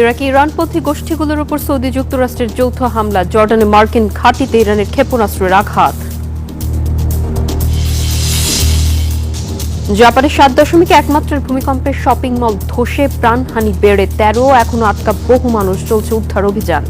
ইরাকে ইরানপন্থী গোষ্ঠীগুলোর উপর সৌদি যুক্তরাষ্ট্রের যৌথ হামলা, জর্ডানে মার্কিন ঘাঁটিতে ইরানের ক্ষেপণাস্ত্রের আঘাত। জাপানে 7.1 মাত্রার ভূমিকম্পে শপিং মল ধসে প্রাণহানি বেড়ে 13, এখনো আটকা বহু মানুষ, চলছে উদ্ধার অভিযান।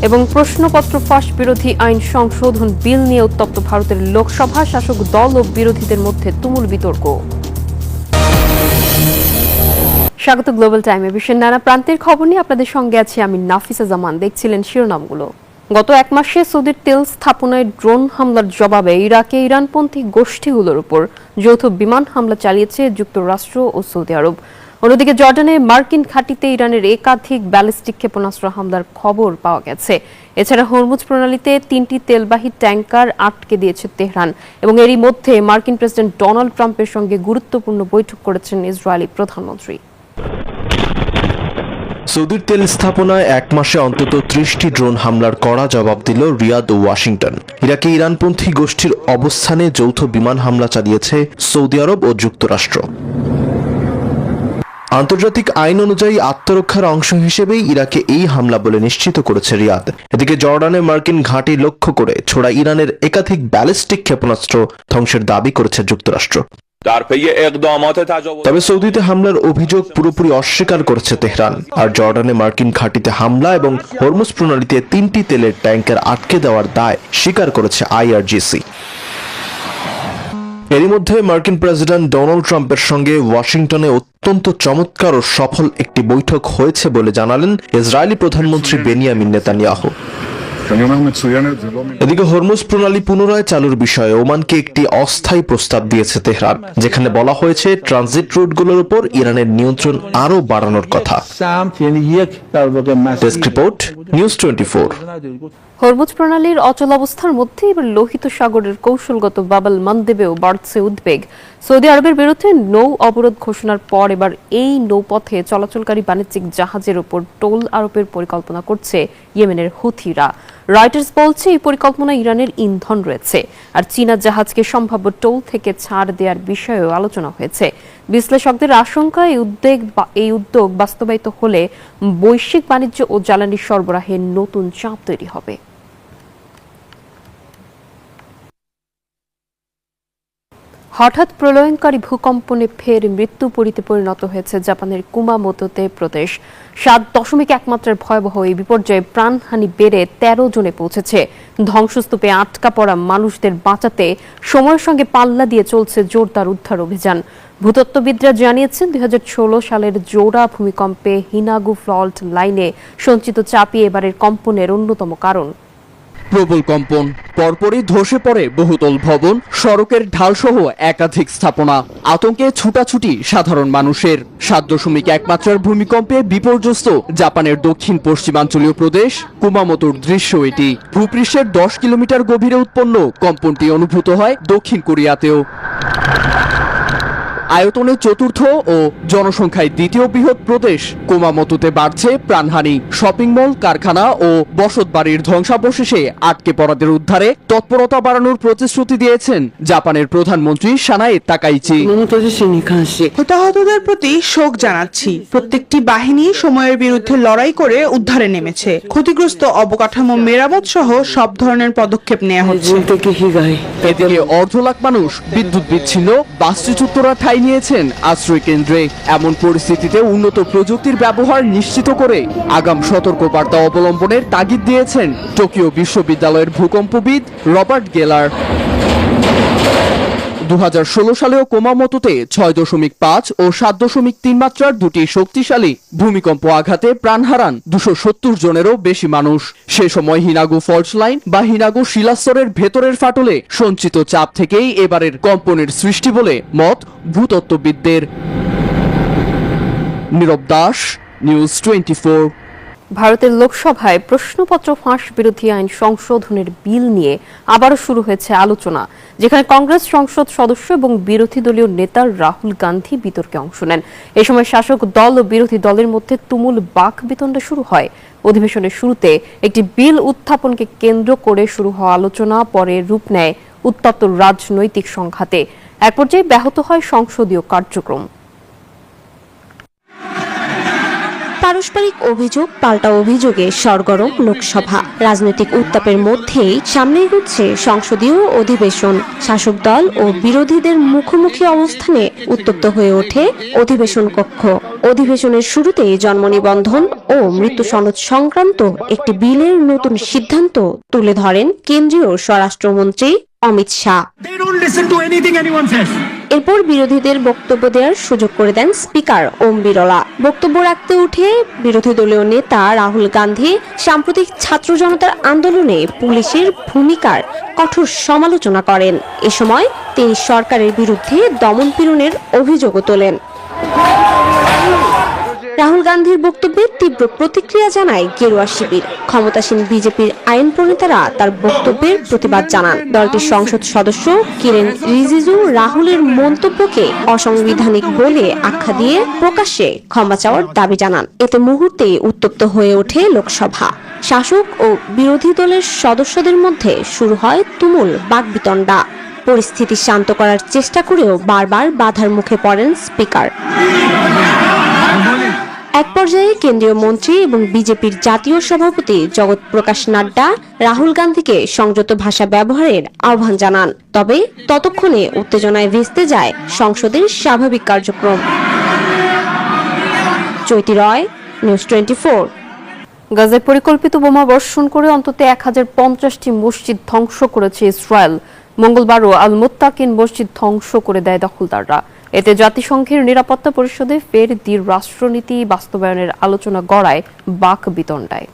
এবং প্রশ্নপত্র ফাঁস বিরোধী আইন সংশোধন বিল নিয়ে উত্তপ্ত ভারতের লোকসভা, শাসক দল ও বিরোধীদের মধ্যে তুমুল বিতর্ক। স্বাগত গ্লোবাল টাইমে। বিশ্বের নানা প্রান্তের খবর নিয়ে আপনাদের সঙ্গে আছি আমি নাফিসা জামান। দেখছিলেন শিরোনামগুলো। গত এক মাসে সৌদির তেল স্থাপনায় ড্রোন হামলার জবাবে ইরাকে ইরানপন্থী গোষ্ঠীগুলোর উপর যৌথ বিমান হামলা চালিয়েছে যুক্তরাষ্ট্র ও সৌদি আরব। অন্যদিকে জর্ডানে মার্কিন ঘাঁটিতে ইরানের একাধিক ব্যালিস্টিক ক্ষেপণাস্ত্র হামলার খবর পাওয়া গেছে। এছাড়া হরমুজ প্রণালীতে 3টি তেলবাহী ট্যাঙ্কার আটকে দিয়েছে তেহরান। এবং এরই মধ্যে মার্কিন প্রেসিডেন্ট ডোনাল্ড ট্রাম্পের সঙ্গে গুরুত্বপূর্ণ বৈঠক করেছেন ইসরায়েলি প্রধানমন্ত্রী। সৌদির তেল স্থাপনায় এক মাসে অন্তত 30টি ড্রোন হামলার কড়া জবাব দিল রিয়াদ ও ওয়াশিংটন। ইরাকে ইরানপন্থী গোষ্ঠীর অবস্থানে যৌথ বিমান হামলা চালিয়েছে সৌদি আরব ও যুক্তরাষ্ট্র। আন্তর্জাতিক আইন অনুযায়ী আত্মরক্ষার অংশ হিসেবেই ইরাকে এই হামলা বলে নিশ্চিত করেছে রিয়াদ। এদিকে জর্ডানে মার্কিন ঘাঁটি লক্ষ্য করে ছোড়া ইরানের একাধিক ব্যালিস্টিক ক্ষেপণাস্ত্র ধ্বংসের দাবি করেছে যুক্তরাষ্ট্র। তবে সৌদিতে হামলার অভিযোগ পুরোপুরি অস্বীকার করেছে তেহরান। আর জর্ডানে মার্কিন ঘাঁটিতে হামলা এবং হরমুজ প্রণালীতে 3টি তেলের ট্যাঙ্কার আটকে দেওয়ার দায় স্বীকার করেছে আইআরজিসি। এরই মধ্যে মার্কিন প্রেসিডেন্ট ডোনাল্ড ট্রাম্পের সঙ্গে ওয়াশিংটনে অত্যন্ত চমৎকার ও সফল একটি বৈঠক হয়েছে বলে জানালেন ইসরায়েলি প্রধানমন্ত্রী বেনিয়ামিন নেতানিয়াহু। এদিকে হরমুজ প্রণালী পুনরায় চালুর বিষয়ে ওমানকে একটি অস্থায়ী প্রস্তাব দিয়েছে তেহরান, যেখানে বলা হয়েছে ট্রানজিট রুটগুলোর উপর ইরানের নিয়ন্ত্রণ আরও বাড়ানোর কথা। Desk report, news 24। হরমুজ প্রণালীর অচলাবস্থার মধ্যে এবার লোহিত সাগরের কৌশলগত বাবল মানদেবেও বাড়ছে উদ্বেগ। সৌদি আরবের বিরুদ্ধে নৌ অবরোধ ঘোষণার পর এবার এই নৌপথে চলাচলকারী বাণিজ্যিক জাহাজের উপর টোল আরোপের পরিকল্পনা করছে ইয়েমেনের হুথিরা। রয়টার্স বলছে এই পরিকল্পনা ইরানের ইন্ধন রয়েছে। আর চীনা জাহাজকে সম্ভাব্য টোল থেকে ছাড় দেওয়ার বিষয়েও আলোচনা হয়েছে। বিশ্লেষকদের আশঙ্কা এই উদ্যোগ বাস্তবায়িত হলে বৈশ্বিক বাণিজ্য ও জ্বালানি সরবরাহে নতুন চাপ তৈরি হবে। হঠাৎ প্রলয়ঙ্কারী ভূকম্পনে ফের মৃত্যুপুরীতে পরিণত হয়েছে জাপানের কুমামোতোতে প্রদেশ। 7.1 মাত্রার ভয়াবহ এই বিপর্যয়ে প্রাণহানি বেড়ে 13 জনে পৌঁছেছে। ধ্বংসস্তূপে আটকা পড়া মানুষদের বাঁচাতে সময়ের সঙ্গে পাল্লা দিয়ে চলছে জোরদার উদ্ধার অভিযান। ভূতত্ত্ববিদরা জানিয়েছেন 2016 সালের জোড়া ভূমিকম্পে হিনাগু ফল্ট লাইনে সঞ্চিত চাপই এবারের কম্পনের অন্যতম কারণ। প্রবল কম্পন, পরপরই ধসে পড়ে বহুতল ভবন, সড়কের ঢালসহ একাধিক স্থাপনা। আতঙ্কে ছুটাছুটি সাধারণ মানুষের। 7.1 মাত্রার ভূমিকম্পে বিপর্যস্ত জাপানের দক্ষিণ পশ্চিমাঞ্চলীয় প্রদেশ কুমামোতোর দৃশ্য এটি। ভূপৃষ্ঠের 10 কিলোমিটার গভীরে উৎপন্ন কম্পনটি অনুভূত হয় দক্ষিণ কোরিয়াতেও। আয়তনে চতুর্থ ও জনসংখ্যায় দ্বিতীয় বৃহৎ প্রদেশ কুমামোতোতে বাড়ছে প্রাণহানি। শপিং মল, কারখানা ও বসতবাড়ির ধ্বংসাবশেষে আটকে পড়াদের উদ্ধারে তৎপরতা বাড়ানোর প্রতিশ্রুতি দিয়েছেন জাপানের প্রধানমন্ত্রী সানায়ে তাকাইচি। হতাহতদের প্রতি শোক জানাচ্ছি। প্রত্যেকটি বাহিনী সময়ের বিরুদ্ধে লড়াই করে উদ্ধারে নেমেছে। ক্ষতিগ্রস্ত অবকাঠামো মেরামত সহ সব ধরনের পদক্ষেপ নেওয়া হচ্ছে। এদিকে 1.5 লাখ মানুষ বিদ্যুৎ বিচ্ছিন্ন, বাস্তুচ্যুতরা ঠাই নিয়েছেন আশ্রয় কেন্দ্রে। এমন পরিস্থিতিতে উন্নত প্রযুক্তির ব্যবহার নিশ্চিত করে আগাম সতর্কবার্তা অবলম্বনের তাগিদ দিয়েছেন টোকিও বিশ্ববিদ্যালয়ের ভূকম্পবিদ রবার্ট গেলার। 2016 সালেও কুমামোতোতে 6.5 ও 7.3 মাত্রার দুটি শক্তিশালী ভূমিকম্প আঘাতে প্রাণ হারান 270 জনেরও বেশি মানুষ। সে সময় হিনাগু ফল্ট লাইন বা হিনাগু শিলাস্তরের ভেতরের ফাটলে সঞ্চিত চাপ থেকেই এবারের কম্পনের সৃষ্টি বলে মত ভূতত্ত্ববিদদের। নীরব দাস, নিউজ 24। ভারতের লোকসভায় প্রশ্নপত্র ফাঁস বিরোধী আইন সংশোধনের বিল নিয়ে আবারও শুরু হয়েছে আলোচনা, যেখানে কংগ্রেস সংসদ সদস্য এবং বিরোধী দলীয় নেতা রাহুল গান্ধী বিতর্কে অংশ নেন। এ সময় শাসক দল ও বিরোধী দলের মধ্যে তুমুল বাকবিতণ্ডা শুরু হয়। অধিবেশনের শুরুতে একটি বিল উত্থাপনকে কেন্দ্র করে শুরু হওয়া আলোচনা পরে রূপ নেয় উত্তপ্ত রাজনৈতিক সংঘাতে। এক পর্যায়ে ব্যাহত হয় সংসদীয় কার্যক্রম। পারস্পরিক অভিযোগ পাল্টা অভিযোগে সরগরম লোকসভা। রাজনৈতিক উত্তাপের মধ্যেই সামনে এগোচ্ছে সংসদীয় অধিবেশন। শাসক দল ও বিরোধীদের মুখোমুখি অবস্থানে উত্তপ্ত হয়ে ওঠে অধিবেশন কক্ষ। অধিবেশনের শুরুতেই জন্ম নিবন্ধন ও মৃত্যু সনদ সংক্রান্ত একটি বিলের নতুন সিদ্ধান্ত তুলে ধরেন কেন্দ্রীয় স্বরাষ্ট্রমন্ত্রী অমিত শাহ। এরপর বিরোধীদের বক্তব্য দেওয়ার সুযোগ করে দেন স্পিকার ওম বিরলা। বক্তব্য রাখতে উঠে বিরোধী দলীয় নেতা রাহুল গান্ধী সাম্প্রতিক ছাত্র জনতার আন্দোলনে পুলিশের ভূমিকার কঠোর সমালোচনা করেন। এ সময় তিনি সরকারের বিরুদ্ধে দমনপীড়নের অভিযোগও তোলেন। রাহুল গান্ধীর বক্তব্যে তীব্র প্রতিক্রিয়া জানায় গেরুয়া শিবির। ক্ষমতাসীন বিজেপির আইন প্রণেতারা তার বক্তব্যের প্রতিবাদ জানান। দলটির সংসদ সদস্য কিরেন রিজিজু রাহুলের মন্তব্যকে অসাংবিধানিক বলে আখ্যা দিয়ে প্রকাশ্যে ক্ষমা চাওয়ার দাবি জানান। এতে মুহূর্তেই উত্তপ্ত হয়ে ওঠে লোকসভা। শাসক ও বিরোধী দলের সদস্যদের মধ্যে শুরু হয় তুমুল বাকবিতণ্ডা। পরিস্থিতি শান্ত করার চেষ্টা করেও বারবার বাধার মুখে পড়েন স্পিকার। এক পর্যায়ে কেন্দ্রীয় মন্ত্রী এবং বিজেপির জাতীয় সভাপতি জগৎ প্রকাশ নাড্ডা রাহুল গান্ধীকে সংযত ভাষা ব্যবহারের আহ্বান জানান। তবে ততক্ষণে উত্তেজনায় ভেস্তে যায় সংসদের স্বাভাবিক কার্যক্রম। চৈতি রয়, নিউজ 24। গাজায় পরিকল্পিত বোমা বর্ষণ করে অন্তত 1050টি মসজিদ ধ্বংস করেছে ইসরায়েল। মঙ্গলবারও আল মুত্তাকিন মসজিদ ধ্বংস করে দেয় দখলদাররা। এতে জাতিসংঘের নিরাপত্তা পরিষদে ফের রাষ্ট্রনীতি বাস্তবায়নের আলোচনা গড়ায় বাক বিতণ্ডায়।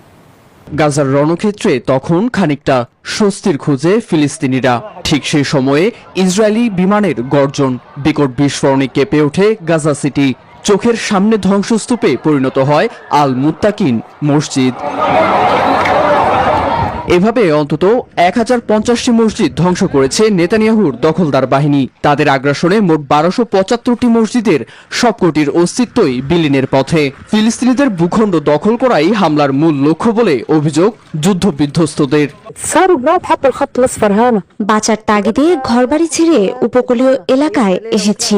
গাজার রণক্ষেত্রে তখন খানিকটা স্বস্তির খোঁজে ফিলিস্তিনিরা। ঠিক সেই সময়ে ইসরায়েলি বিমানের গর্জন, বিকট বিস্ফোরণে কেঁপে ওঠে গাজা সিটি। চোখের সামনে ধ্বংসস্তূপে পরিণত হয় আল মুত্তাকিন মসজিদ। এভাবে অন্তত 1050টি মসজিদ ধ্বংস করেছে নেতানিয়াহুর দখলদার বাহিনী। তাদের আগ্রাসনে মোট 1275টি মসজিদের সবকটির অস্তিত্বই বিলীনের পথে। ফিলিস্তিনিদের ভূখণ্ড দখল করাই হামলার মূল লক্ষ্য বলে অভিযোগ যুদ্ধবিধ্বস্তদের। বাঁচার তাগিদে ঘরবাড়ি ছেড়ে উপকূলীয় এলাকায় এসেছি।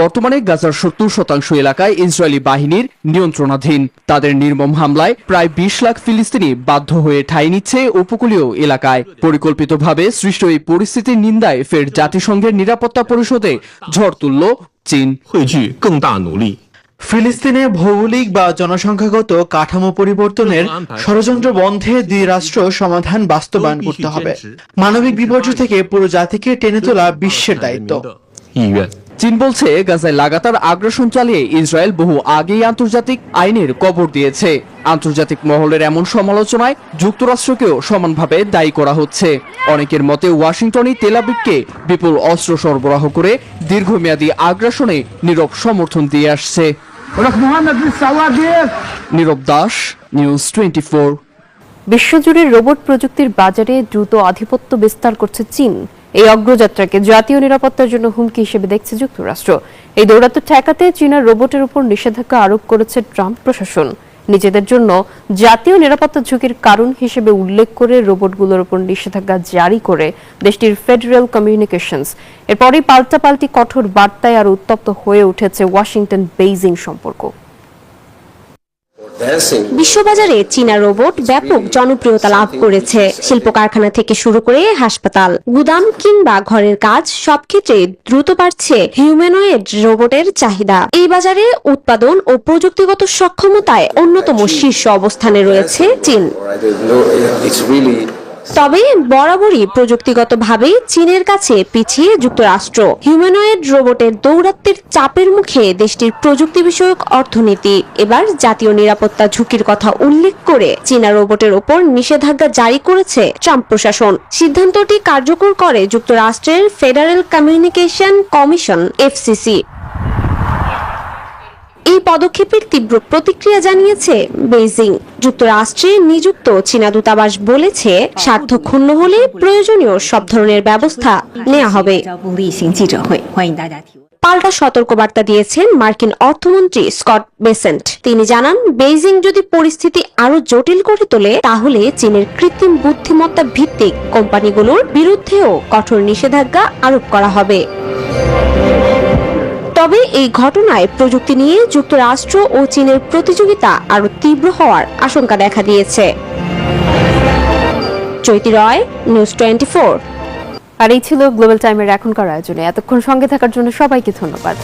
বর্তমানে গাজার 70% এলাকায় ইসরায়েলি বাহিনীর নিয়ন্ত্রণাধীন। তাদের নির্মম হামলায় প্রায় 20 লাখ ফিলিস্তিনি বাধ্য হয়ে ঠাঁই নিচ্ছে উপকূলীয় এলাকায়। পরিকল্পিতভাবে সৃষ্ট এই পরিস্থিতির নিন্দায় ফের জাতিসংঘের নিরাপত্তা পরিষদে ঝড় তুলল চীন। ফিলিস্তিনে ভৌগোলিক বা জনসংখ্যাগত কাঠামো পরিবর্তনের ষড়যন্ত্র বন্ধে দ্বিরাষ্ট্র সমাধান বাস্তবায়ন করতে হবে। মানবিক বিপর্যয় থেকে পুরো জাতিকে টেনে তোলা বিশ্বের দায়িত্ব। চীন বলছে গাজায় লাগাতার আগ্রাসন চালিয়ে ইসরায়েল বহু আগেই আন্তর্জাতিক আইনের কবর দিয়েছে। আন্তর্জাতিক মহলের এমন সমালোচনায় যুক্তরাষ্ট্রকেও সমানভাবে দায়ী করা হচ্ছে। অনেকের মতে ওয়াশিংটনই তেল আবিবকে বিপুল অস্ত্র সরবরাহ করে দীর্ঘমেয়াদী আগ্রাসনে নীরব সমর্থন দিয়ে আসছে। নীরব দাস, নিউজ 24। বিশ্বজুড়ে রোবট প্রযুক্তির বাজারে দ্রুত আধিপত্য বিস্তার করছে চীন। এই অগ্রযাত্রাকে জাতীয় নিরাপত্তার জন্য হুমকি হিসেবে দেখছে যুক্তরাষ্ট্র। এই দৌরাত্ম্য ঠেকাতে চীনের রোবটের উপর নিষেধাজ্ঞা আরোপ করেছে ট্রাম্প প্রশাসন। নিজেদের জন্য জাতীয় নিরাপত্তা ঝুঁকির কারণ হিসেবে উল্লেখ করে রোবটগুলোর উপর নিষেধাজ্ঞা জারি করে দেশটির ফেডারেল কমিউনিকেশনস। এরপরই পাল্টাপাল্টি কঠোর বার্তায় আরো উত্তপ্ত হয়ে উঠেছে ওয়াশিংটন বেইজিং সম্পর্ক। বিশ্ববাজারে চীনা রোবট ব্যাপক জনপ্রিয়তা লাভ করেছে। শিল্প কারখানা থেকে শুরু করে হাসপাতাল, গুদাম কিংবা ঘরের কাজ সব ক্ষেত্রে দ্রুত বাড়ছে হিউম্যানয়েড রোবটের চাহিদা। এই বাজারে উৎপাদন ও প্রযুক্তিগত সক্ষমতায় অন্যতম শীর্ষ অবস্থানে রয়েছে চীন। তবে বরাবরই প্রযুক্তিগতভাবে চীনের কাছে পিছিয়ে যুক্তরাষ্ট্র। হিউম্যানয়েড রোবটের দৌরাত্ম্যের চাপের মুখে দেশটির প্রযুক্তি বিষয়ক অর্থনীতি এবার জাতীয় নিরাপত্তা ঝুঁকির কথা উল্লেখ করে চীনা রোবটের ওপর নিষেধাজ্ঞা জারি করেছে ট্রাম্প প্রশাসন। সিদ্ধান্তটি কার্যকর করে যুক্তরাষ্ট্রের ফেডারেল কমিউনিকেশন কমিশন FCC। এই পদক্ষেপের তীব্র প্রতিক্রিয়া জানিয়েছে বেইজিং। যুক্তরাষ্ট্রে নিযুক্ত চীনা দূতাবাস বলেছে, স্বার্থ ক্ষুণ্ণ হলে প্রয়োজনীয় সব ধরনের ব্যবস্থা নেওয়া হবে। পাল্টা সতর্কবার্তা দিয়েছেন মার্কিন অর্থমন্ত্রী স্কট বেসেন্ট। তিনি জানান, বেইজিং যদি পরিস্থিতি আরো জটিল করে তোলে তাহলে চীনের কৃত্রিম বুদ্ধিমত্তা ভিত্তিক কোম্পানিগুলোর বিরুদ্ধেও কঠোর নিষেধাজ্ঞা আরোপ করা হবে। তবে এই ঘটনায় প্রযুক্তি নিয়ে যুক্তরাষ্ট্র ও চীনের প্রতিযোগিতা আরো তীব্র হওয়ার আশঙ্কা দেখা দিয়েছে। চৈতি রয়, নিউজ 24। আর এই ছিল গ্লোবাল টাইমের এখনকার আয়োজনে। এতক্ষণ সঙ্গে থাকার জন্য সবাইকে ধন্যবাদ।